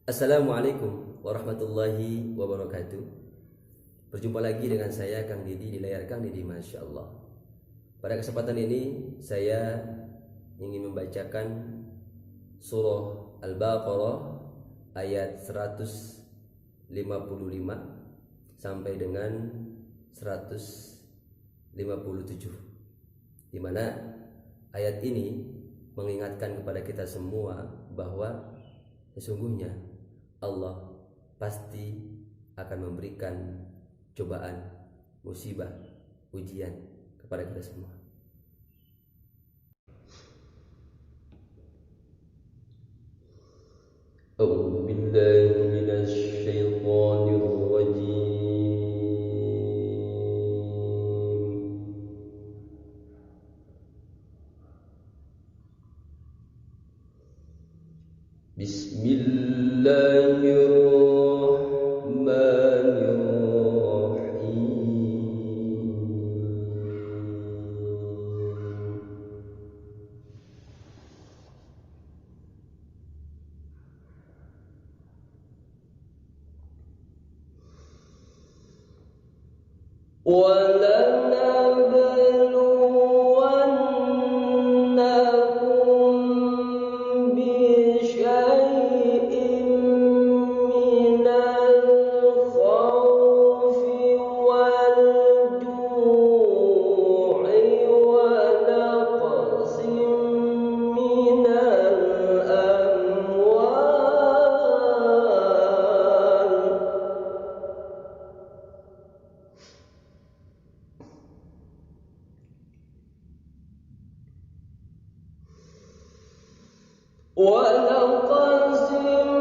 Assalamualaikum warahmatullahi wabarakatuh. Berjumpa lagi dengan saya Kang Didi di layar Kang Didi Masya Allah. Pada kesempatan ini saya ingin membacakan surah Al-Baqarah ayat 155 sampai dengan 157, di mana ayat ini mengingatkan kepada kita semua bahwa sesungguhnya Allah pasti akan memberikan cobaan, musibah, ujian kepada kita semua. A'udzu billahi minasy syaithanir rajim. وَلَنَبْلُوَنَّكُمْ بِشَيْءٍ مِّنَ الْخَوْفِ وَالْجُوعِ وَنَقْصٍ مِّنَ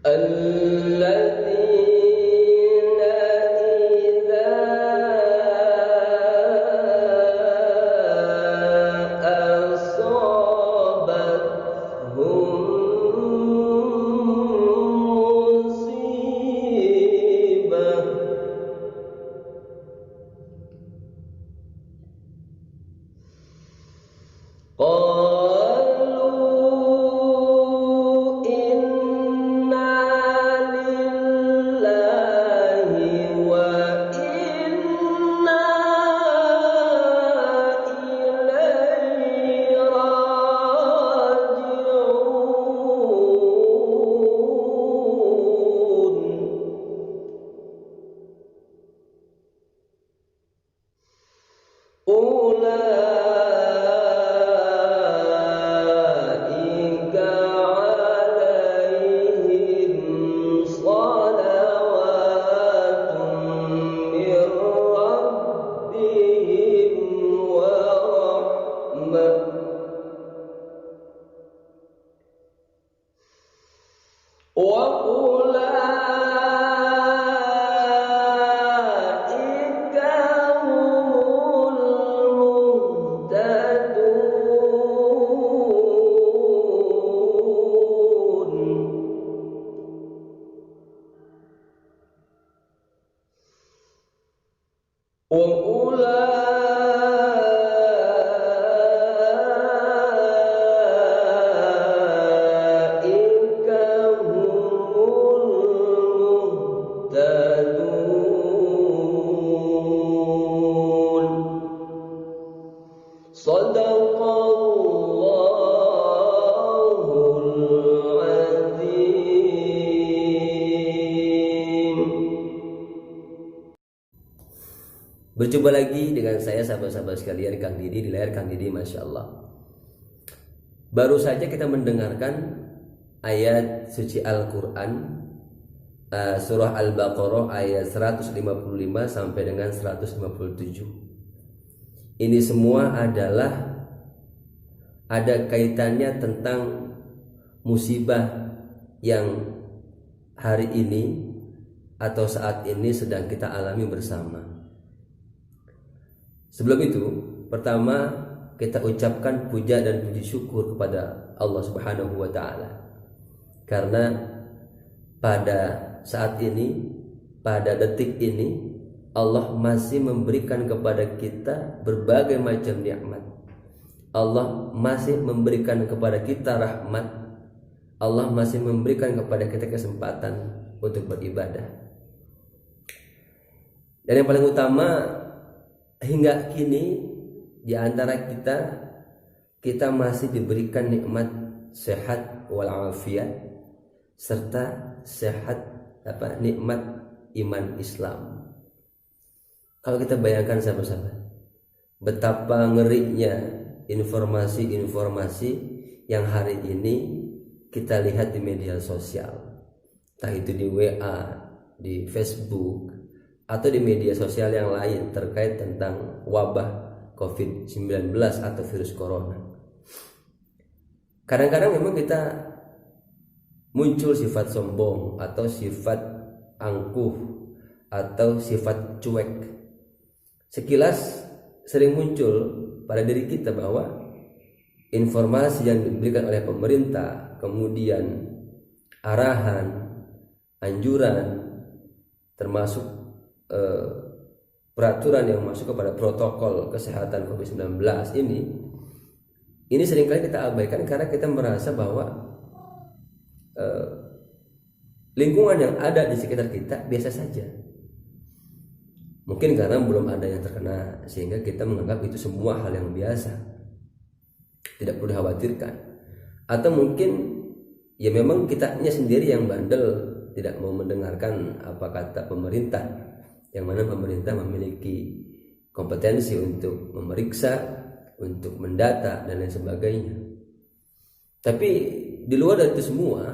الذين إذا أصابتهم مصيبة أولئك عليهم صلوات من ربهم ورحمة وأولئك هم المهتدون وأولئك هم المهتدون صدق الله العظيم. Berjumpa lagi dengan saya sahabat-sahabat sekalian Kang Didi di layar Kang Didi Masya Allah. Baru saja kita mendengarkan ayat suci Al-Quran surah Al-Baqarah ayat 155 sampai dengan 157. Ini semua adalah ada kaitannya tentang musibah yang hari ini atau saat ini sedang kita alami bersama. Sebelum itu, pertama kita ucapkan puja dan puji syukur kepada Allah Subhanahu wa taala. Karena pada saat ini, pada detik ini, Allah masih memberikan kepada kita berbagai macam nikmat. Allah masih memberikan kepada kita rahmat. Allah masih memberikan kepada kita kesempatan untuk beribadah. Dan yang paling utama, hingga kini di antara kita masih diberikan nikmat sehat walafiat serta sehat nikmat iman Islam. Kalau kita bayangkan sahabat-sahabat, betapa ngerinya informasi-informasi yang hari ini kita lihat di media sosial, entah itu di WA, di Facebook, atau di media sosial yang lain terkait tentang wabah COVID-19 atau virus corona. Kadang-kadang memang kita muncul sifat sombong atau sifat angkuh atau sifat cuek. Sekilas sering muncul pada diri kita bahwa informasi yang diberikan oleh pemerintah, kemudian arahan, anjuran, termasuk peraturan yang masuk kepada protokol kesehatan COVID-19 ini seringkali kita abaikan karena kita merasa bahwa lingkungan yang ada di sekitar kita biasa saja. Mungkin karena belum ada yang terkena sehingga kita menganggap itu semua hal yang biasa, tidak perlu dikhawatirkan. Atau mungkin ya memang kitanya sendiri yang bandel, tidak mau mendengarkan apa kata pemerintah, yang mana pemerintah memiliki kompetensi untuk memeriksa, untuk mendata dan lain sebagainya. Tapi di luar dari itu semua,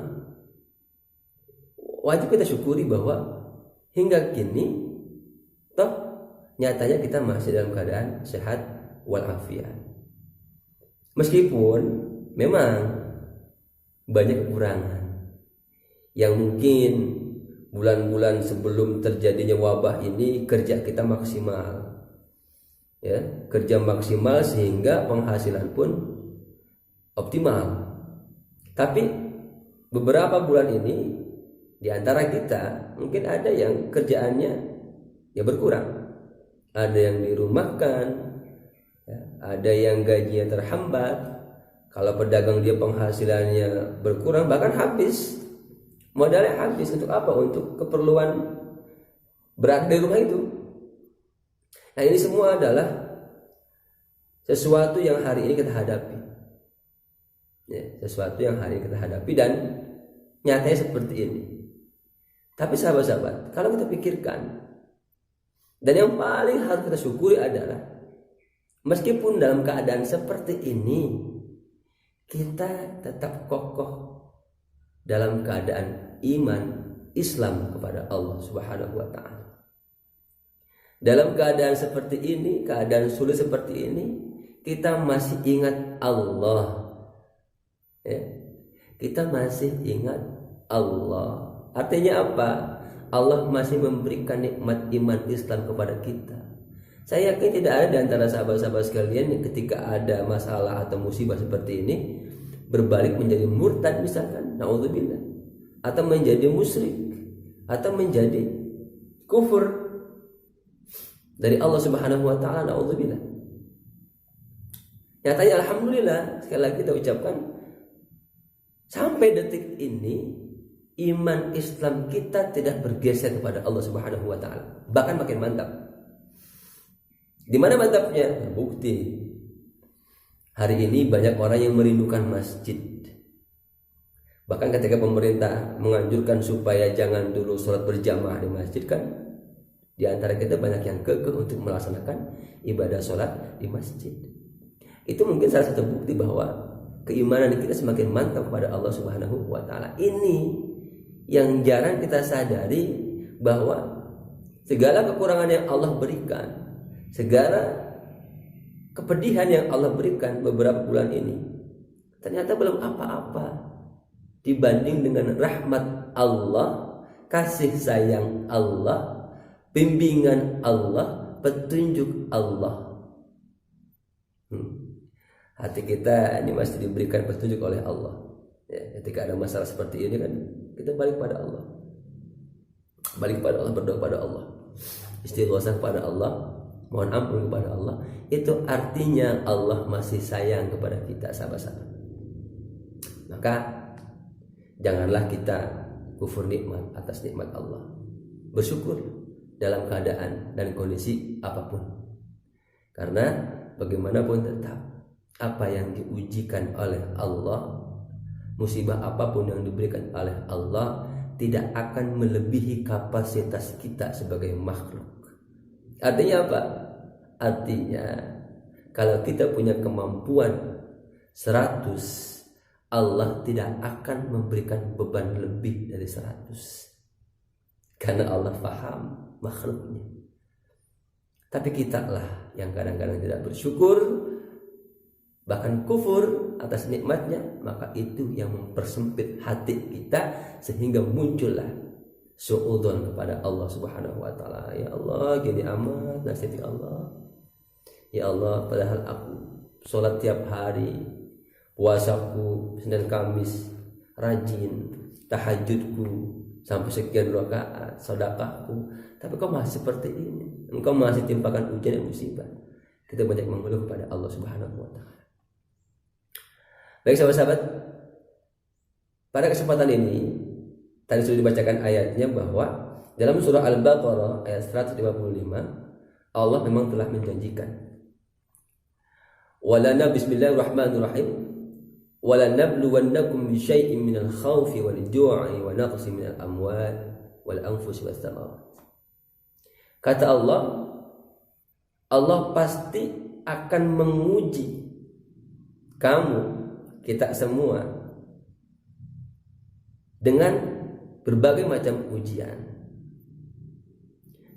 wajib kita syukuri bahwa hingga kini toh nyatanya kita masih dalam keadaan sehat walafiat. Meskipun memang banyak kekurangan yang mungkin bulan-bulan sebelum terjadinya wabah ini kerja kita maksimal, ya, kerja maksimal sehingga penghasilan pun optimal. Tapi beberapa bulan ini di antara kita mungkin ada yang kerjaannya ya berkurang, ada yang dirumahkan, ya, ada yang gajinya terhambat. Kalau pedagang dia penghasilannya berkurang, bahkan habis, modalnya habis. Untuk apa? Untuk keperluan berada di rumah itu. Nah, ini semua adalah sesuatu yang hari ini kita hadapi, ya, sesuatu yang hari ini kita hadapi dan nyatanya seperti ini. Tapi sahabat-sahabat, kalau kita pikirkan, dan yang paling harus kita syukuri adalah meskipun dalam keadaan seperti ini, kita tetap kokoh dalam keadaan iman Islam kepada Allah Subhanahu wa taala. Dalam keadaan seperti ini, keadaan sulit seperti ini, kita masih ingat Allah, ya. Kita masih ingat Allah. Artinya apa? Allah masih memberikan nikmat iman Islam kepada kita. Saya yakin tidak ada di antara sahabat-sahabat sekalian yang ketika ada masalah atau musibah seperti ini berbalik menjadi murtad misalkan, naudzubillah, atau menjadi musyrik, atau menjadi kufur dari Allah Subhanahu wa taala, naudzubillah. Nyatanya alhamdulillah, sekali lagi kita ucapkan, sampai detik ini iman Islam kita tidak bergeser kepada Allah Subhanahu wa taala, bahkan makin mantap. Di mana mantapnya? Terbukti. Hari ini banyak orang yang merindukan masjid. Bahkan ketika pemerintah menganjurkan supaya jangan dulu sholat berjamaah di masjid, kan di antara kita banyak yang kekeh untuk melaksanakan ibadah sholat di masjid. Itu mungkin salah satu bukti bahwa keimanan kita semakin mantap kepada Allah Subhanahu wa taala. Ini yang jarang kita sadari bahwa segala kekurangan yang Allah berikan, segala kepedihan yang Allah berikan beberapa bulan ini, ternyata belum apa-apa dibanding dengan rahmat Allah, kasih sayang Allah, bimbingan Allah, petunjuk Allah. Hati kita ini masih diberikan petunjuk oleh Allah. Ya, ketika ada masalah seperti ini kan, kita balik pada Allah. Balik pada Allah, berdoa pada Allah, istighosah kepada Allah, mohon ampun kepada Allah. Itu artinya Allah masih sayang kepada kita, sahabat-sahabat. Maka janganlah kita kufur nikmat atas nikmat Allah. Bersyukur dalam keadaan dan kondisi apapun. Karena bagaimanapun tetap apa yang diujikan oleh Allah, musibah apapun yang diberikan oleh Allah, tidak akan melebihi kapasitas kita sebagai makhluk. Artinya apa? Artinya kalau kita punya kemampuan 100, Allah tidak akan memberikan beban lebih dari 100. Karena Allah paham makhluknya. Tapi kita lah yang kadang-kadang tidak bersyukur, bahkan kufur atas nikmatnya, maka itu yang mempersempit hati kita sehingga muncullah suudzon kepada Allah Subhanahu wa taala. Ya Allah, gini amat nasib ya Allah. Ya Allah, padahal aku sholat tiap hari, puasaku Senin Kamis rajin, tahajudku sampai sekian rakaat, sedekahku, tapi kok masih seperti ini? Engkau masih timpakan ujian dan musibah. Kita banyak mengeluh kepada Allah Subhanahu wa taala. Baik sahabat-sahabat, pada kesempatan ini tadi sudah dibacakan ayatnya bahwa dalam surah Al-Baqarah ayat 155 Allah memang telah menjanjikan, walana bismillahirrahmanirrahim, walanabluwannakum bisyai'in minal khawfi wal ju'i wa naqsin minal amwal wal anfusi was thamarat. Kata Allah, Allah pasti akan menguji kamu, kita semua, dengan berbagai macam ujian.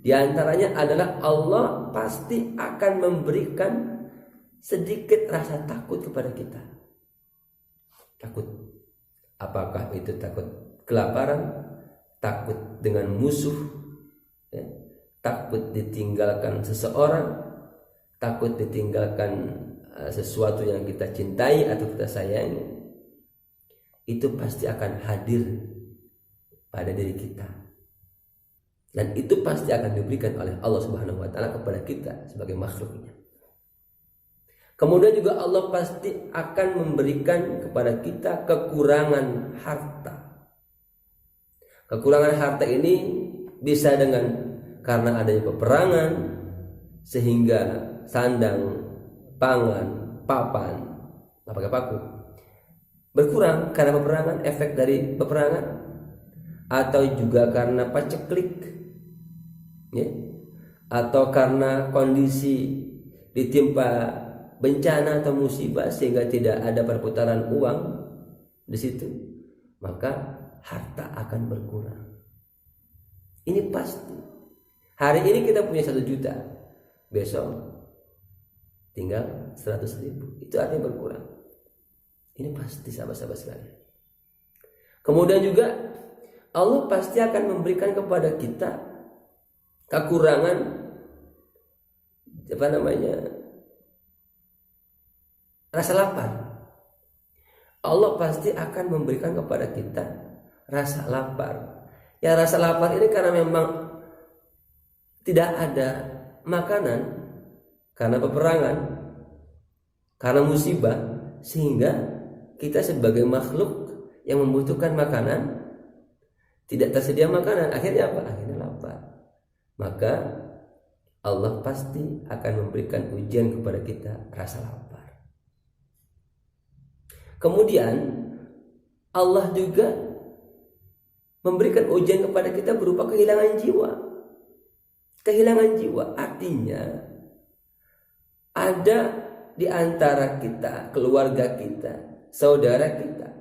Di antaranya adalah Allah pasti akan memberikan sedikit rasa takut kepada kita. Takut. Apakah itu takut kelaparan, takut dengan musuh, ya, takut ditinggalkan seseorang, takut ditinggalkan sesuatu yang kita cintai atau kita sayangi. Itu pasti akan hadir pada diri kita, dan itu pasti akan diberikan oleh Allah Subhanahu wa taala kepada kita sebagai makhluknya. Kemudian juga Allah pasti akan memberikan kepada kita kekurangan harta. Kekurangan harta ini bisa karena adanya peperangan, sehingga sandang, pangan, papan, nggak pakai paku, berkurang karena peperangan, efek dari peperangan, atau juga karena paceklik, ya, atau karena kondisi ditimpa bencana atau musibah sehingga tidak ada perputaran uang di situ, maka harta akan berkurang. Ini pasti. Hari ini kita punya 1 juta, besok tinggal 100.000. Itu artinya berkurang. Ini pasti sahabat-sahabat sekalian. Kemudian juga Allah pasti akan memberikan kepada kita kekurangan rasa lapar. Allah pasti akan memberikan kepada kita rasa lapar. Ya, rasa lapar ini karena memang tidak ada makanan, karena peperangan, karena musibah, sehingga kita sebagai makhluk yang membutuhkan makanan, tidak tersedia makanan, akhirnya apa? Akhirnya lapar. Maka Allah pasti akan memberikan ujian kepada kita rasa lapar. Kemudian Allah juga memberikan ujian kepada kita berupa kehilangan jiwa. Kehilangan jiwa artinya ada di antara kita, keluarga kita, saudara kita,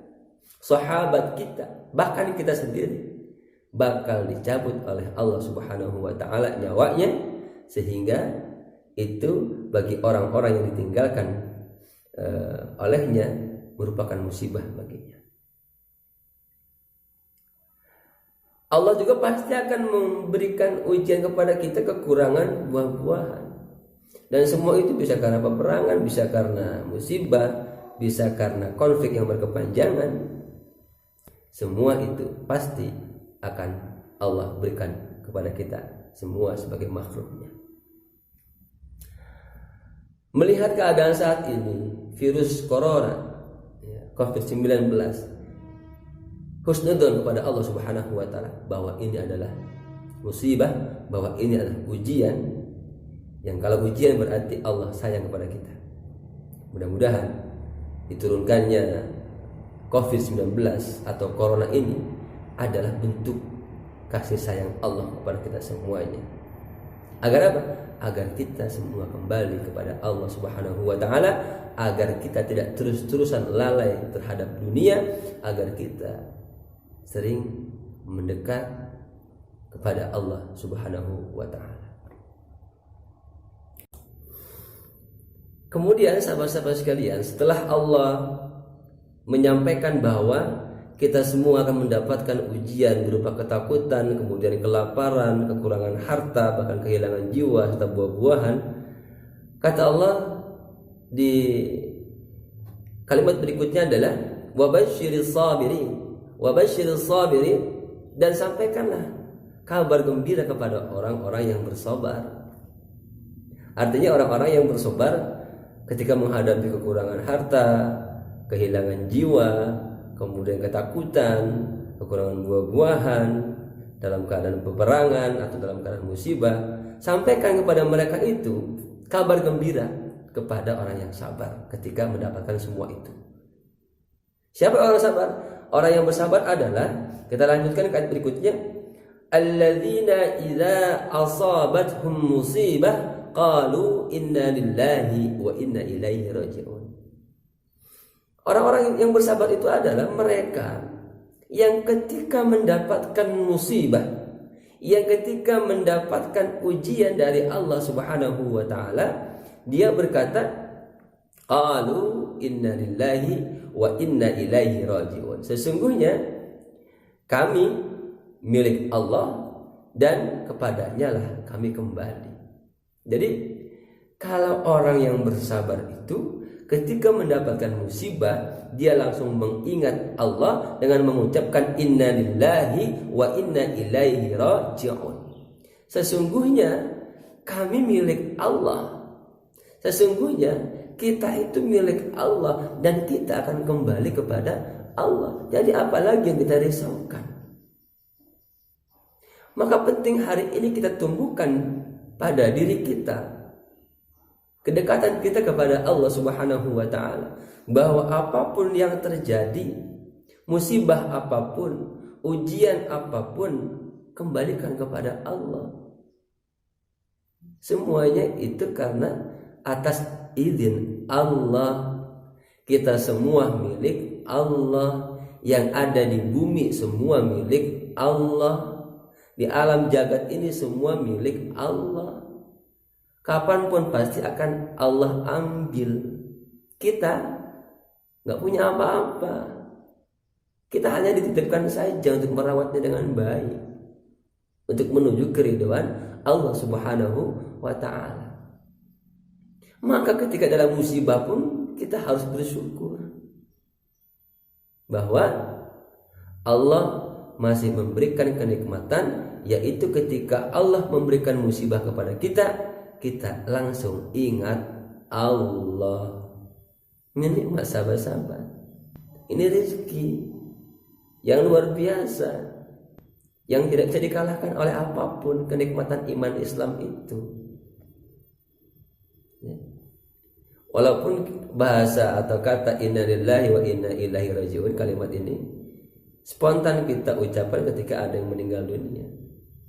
sahabat kita, bahkan kita sendiri bakal dicabut oleh Allah Subhanahu wa taala nyawanya, sehingga itu bagi orang-orang yang ditinggalkan olehnya merupakan musibah baginya. Allah juga pasti akan memberikan ujian kepada kita kekurangan buah-buahan. Dan semua itu bisa karena peperangan, bisa karena musibah, bisa karena konflik yang berkepanjangan. Semua itu pasti akan Allah berikan kepada kita semua sebagai makhluknya. Melihat keadaan saat ini, virus corona, COVID-19, husnudzon kepada Allah Subhanahu wa taala bahwa ini adalah musibah, bahwa ini adalah ujian, yang kalau ujian berarti Allah sayang kepada kita. Mudah-mudahan diturunkannya COVID-19 atau corona ini adalah bentuk kasih sayang Allah kepada kita semuanya. Agar apa? Agar kita semua kembali kepada Allah Subhanahu wa taala, agar kita tidak terus-terusan lalai terhadap dunia, agar kita sering mendekat kepada Allah Subhanahu wa taala. Kemudian sahabat-sahabat sekalian, setelah Allah menyampaikan bahwa kita semua akan mendapatkan ujian berupa ketakutan, kemudian kelaparan, kekurangan harta, bahkan kehilangan jiwa serta buah-buahan. Kata Allah di kalimat berikutnya adalah wabasyiris sabirin, dan sampaikanlah kabar gembira kepada orang-orang yang bersabar. Artinya orang-orang yang bersabar ketika menghadapi kekurangan harta, kehilangan jiwa, kemudian ketakutan, kekurangan buah-buahan, dalam keadaan peperangan atau dalam keadaan musibah, sampaikan kepada mereka itu kabar gembira kepada orang yang sabar ketika mendapatkan semua itu. Siapa orang sabar? Orang yang bersabar adalah, kita lanjutkan ke ayat berikutnya, alladzina idza asabathum musibah qalu inna lillahi wa inna ilaihi raji'un. Orang-orang yang bersabar itu adalah mereka yang ketika mendapatkan musibah, yang ketika mendapatkan ujian dari Allah Subhanahu wa taala, dia berkata, qalu inna lillahi wa inna ilaihi raji'un. Sesungguhnya kami milik Allah dan kepadanya lah kami kembali. Jadi kalau orang yang bersabar itu ketika mendapatkan musibah, dia langsung mengingat Allah dengan mengucapkan inna lillahi wa inna ilaihi raji'un. Sesungguhnya kami milik Allah. Sesungguhnya kita itu milik Allah dan kita akan kembali kepada Allah. Jadi apalagi yang kita risaukan? Maka penting hari ini kita tumbuhkan pada diri kita kedekatan kita kepada Allah Subhanahu wa taala, bahwa apapun yang terjadi, musibah apapun, ujian apapun, kembalikan kepada Allah. Semuanya itu karena atas izin Allah. Kita semua milik Allah, yang ada di bumi semua milik Allah, di alam jagat ini semua milik Allah. Kapanpun pasti akan Allah ambil. Kita nggak punya apa-apa. Kita hanya dititipkan saja untuk merawatnya dengan baik, untuk menuju keridhaan Allah Subhanahu wa ta'ala. Maka ketika dalam musibah pun kita harus bersyukur bahwa Allah masih memberikan kenikmatan, yaitu ketika Allah memberikan musibah kepada kita, kita langsung ingat Allah. Ini nikmat sahabat-sahabat. Ini rezeki yang luar biasa, yang tidak bisa dikalahkan oleh apapun. Kenikmatan iman Islam itu, walaupun bahasa atau kata inna lillahi wa inna ilaihi raji'un, kalimat ini spontan kita ucapkan ketika ada yang meninggal dunia,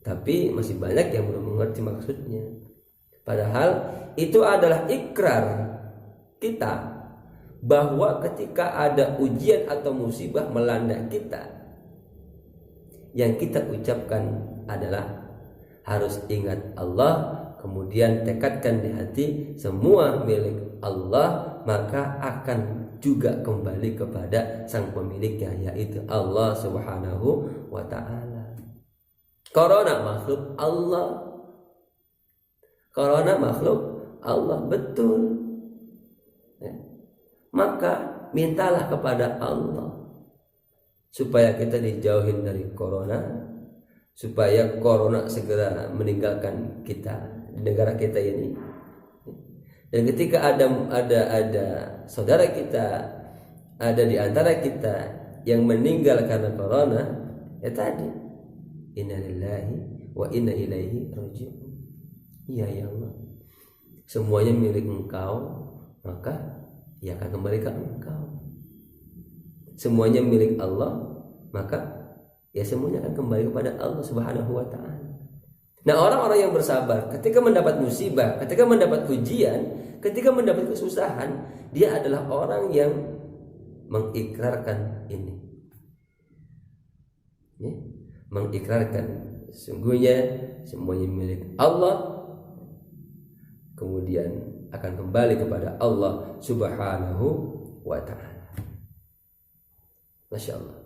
tapi masih banyak yang belum mengerti maksudnya. Padahal itu adalah ikrar kita bahwa ketika ada ujian atau musibah melanda kita, yang kita ucapkan adalah harus ingat Allah, kemudian tekadkan di hati semua milik Allah, maka akan juga kembali kepada sang pemiliknya, yaitu Allah Subhanahu wa ta'ala. Corona makhluk Allah. Corona makhluk Allah, betul. Ya. Maka mintalah kepada Allah supaya kita dijauhin dari corona, supaya corona segera meninggalkan kita di negara kita ini. Dan ketika ada saudara kita, ada di antara kita yang meninggal karena corona, ya tadi, innalillahi wa inna ilaihi raji'un. Ya Allah, semuanya milik Engkau, maka ia akan kembali ke Engkau. Semuanya milik Allah, maka ya semuanya akan kembali kepada Allah Subhanahu wa ta'ala. Nah, orang-orang yang bersabar ketika mendapat musibah, ketika mendapat ujian, ketika mendapat kesusahan, dia adalah orang yang mengikrarkan ini. Ya, mengikrarkan sesungguhnya semuanya milik Allah, kemudian akan kembali kepada Allah Subhanahu wa ta'ala. Masya Allah.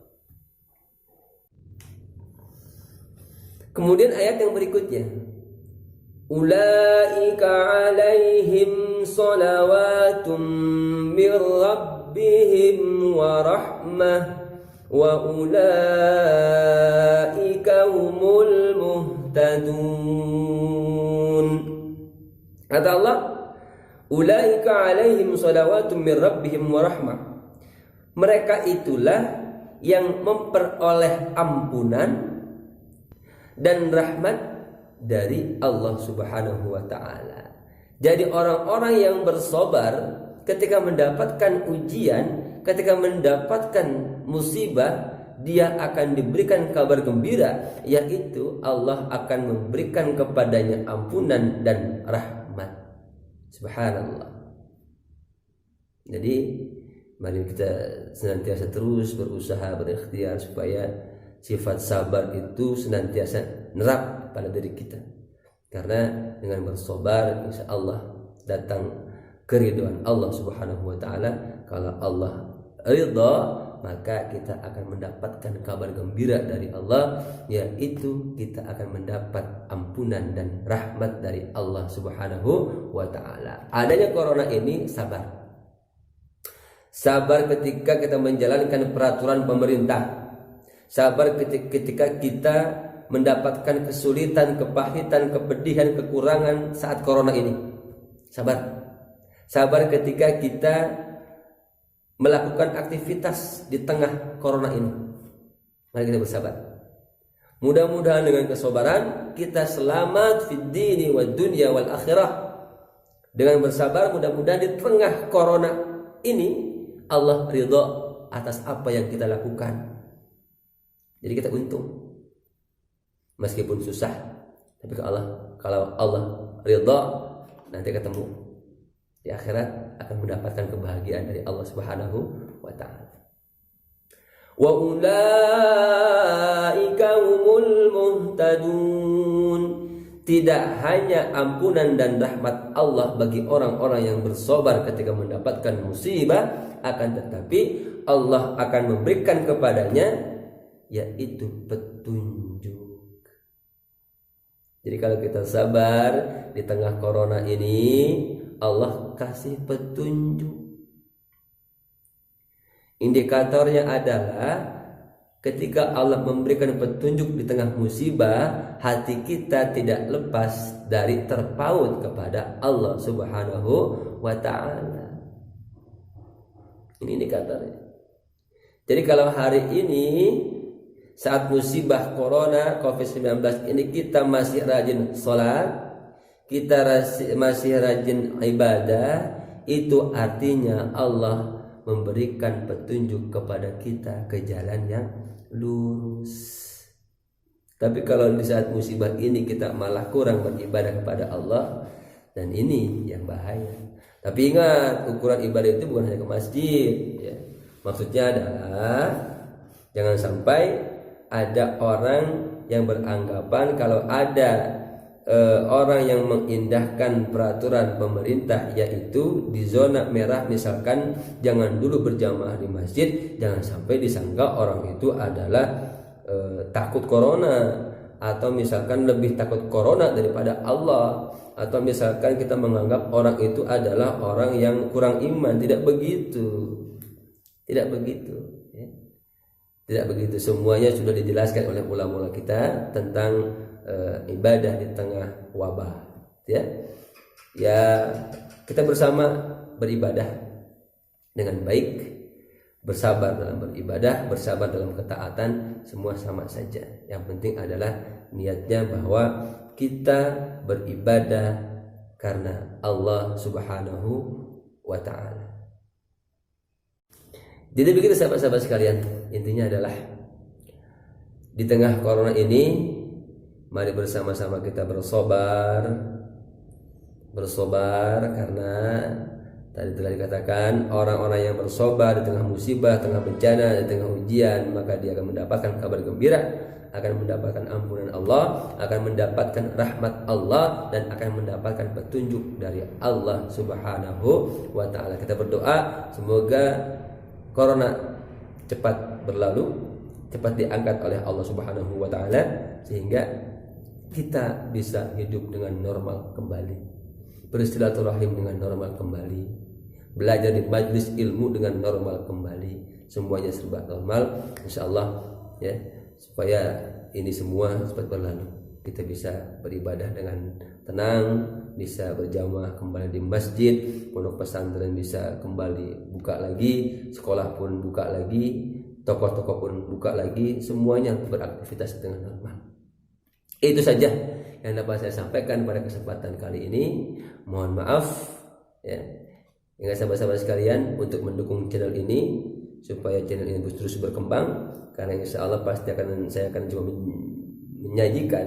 Kemudian ayat yang berikutnya, ulaika alaihim salawatum mir rabbihim wa rahmah wa ulaika humul muhtadun. Kata Allah, ulaika alaihim salawatum mir rabbihim wa rahmah. Mereka itulah yang memperoleh ampunan dan rahmat dari Allah Subhanahu wa ta'ala. Jadi orang-orang yang bersabar ketika mendapatkan ujian, ketika mendapatkan musibah, dia akan diberikan kabar gembira, yaitu Allah akan memberikan kepadanya ampunan dan rahmat. Subhanallah. Jadi mari kita senantiasa terus berusaha, berikhtiar supaya sifat sabar itu senantiasa nerap pada diri kita. Karena dengan bersabar insya Allah datang keridhaan Allah Subhanahu wa ta'ala. Kalau Allah ridha, maka kita akan mendapatkan kabar gembira dari Allah, yaitu kita akan mendapat ampunan dan rahmat dari Allah Subhanahu wa ta'ala. Adanya corona ini sabar. Sabar ketika kita menjalankan peraturan pemerintah. Sabar ketika kita mendapatkan kesulitan, kepahitan, kepedihan, kekurangan saat corona ini. Sabar. Sabar ketika kita melakukan aktivitas di tengah corona ini. Mari kita bersabar. Mudah-mudahan dengan kesabaran kita selamat fid dini wad dunya wal akhirah. Dengan bersabar mudah-mudahan di tengah corona ini Allah ridha atas apa yang kita lakukan. Jadi kita untung. Meskipun susah, tapi kalau Allah ridha, nanti ketemu di akhirat akan mendapatkan kebahagiaan dari Allah Subhanahu wa ta'ala. Wa ulaika humul muhtadun. Tidak hanya ampunan dan rahmat Allah bagi orang-orang yang bersabar ketika mendapatkan musibah, akan tetapi Allah akan memberikan kepadanya yaitu petunjuk. Jadi kalau kita sabar di tengah corona ini, Allah kasih petunjuk. Indikatornya adalah ketika Allah memberikan petunjuk di tengah musibah, hati kita tidak lepas dari terpaut kepada Allah Subhanahu wa ta'ala. Ini indikatornya. Jadi kalau hari ini saat musibah corona COVID-19 ini kita masih rajin sholat, kita masih rajin ibadah, itu artinya Allah memberikan petunjuk kepada kita ke jalan yang lurus. Tapi kalau di saat musibah ini kita malah kurang beribadah kepada Allah, dan ini yang bahaya. Tapi ingat, ukuran ibadah itu bukan hanya ke masjid ya. Maksudnya adalah jangan sampai ada orang yang beranggapan kalau ada orang yang mengindahkan peraturan pemerintah, yaitu di zona merah misalkan jangan dulu berjamaah di masjid, jangan sampai disangka orang itu adalah takut corona, atau misalkan lebih takut corona daripada Allah, atau misalkan kita menganggap orang itu adalah orang yang kurang iman. Tidak begitu, tidak begitu ya. Tidak begitu. Semuanya sudah dijelaskan oleh ulama kita tentang ibadah di tengah wabah ya. Ya, kita bersama beribadah dengan baik, bersabar dalam beribadah, bersabar dalam ketaatan, semua sama saja. Yang penting adalah niatnya bahwa kita beribadah karena Allah Subhanahu wa taala. Jadi begitu sahabat-sahabat sekalian, intinya adalah di tengah corona ini mari bersama-sama kita bersabar karena tadi telah dikatakan orang-orang yang bersabar di tengah musibah, tengah bencana, di tengah ujian, maka dia akan mendapatkan kabar gembira, akan mendapatkan ampunan Allah, akan mendapatkan rahmat Allah, dan akan mendapatkan petunjuk dari Allah Subhanahu wa taala. Kita berdoa semoga corona cepat berlalu, cepat diangkat oleh Allah Subhanahu wa taala, sehingga kita bisa hidup dengan normal kembali, bersilaturahim dengan normal kembali, belajar di majlis ilmu dengan normal kembali, semuanya serba normal insyaallah ya, supaya ini semua cepat berlalu, kita bisa beribadah dengan tenang, bisa berjamaah kembali di masjid, pondok pesantren bisa kembali buka lagi, sekolah pun buka lagi, toko-toko pun buka lagi, semuanya beraktivitas dengan normal. Itu saja yang dapat saya sampaikan pada kesempatan kali ini. Mohon maaf ya. Ingat sahabat-sahabat sekalian untuk mendukung channel ini supaya channel ini terus berkembang, karena insya Allah pasti saya akan coba menyajikan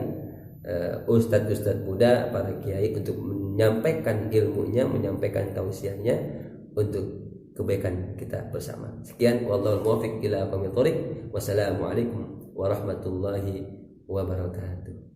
ustadz-ustadz muda, para kiai, untuk menyampaikan ilmunya, menyampaikan tausiahnya untuk kebaikan kita bersama. Sekian, wallahul muwaffiq ila aqwamit thoriq. Wassalamualaikum warahmatullahi wabarakatuh.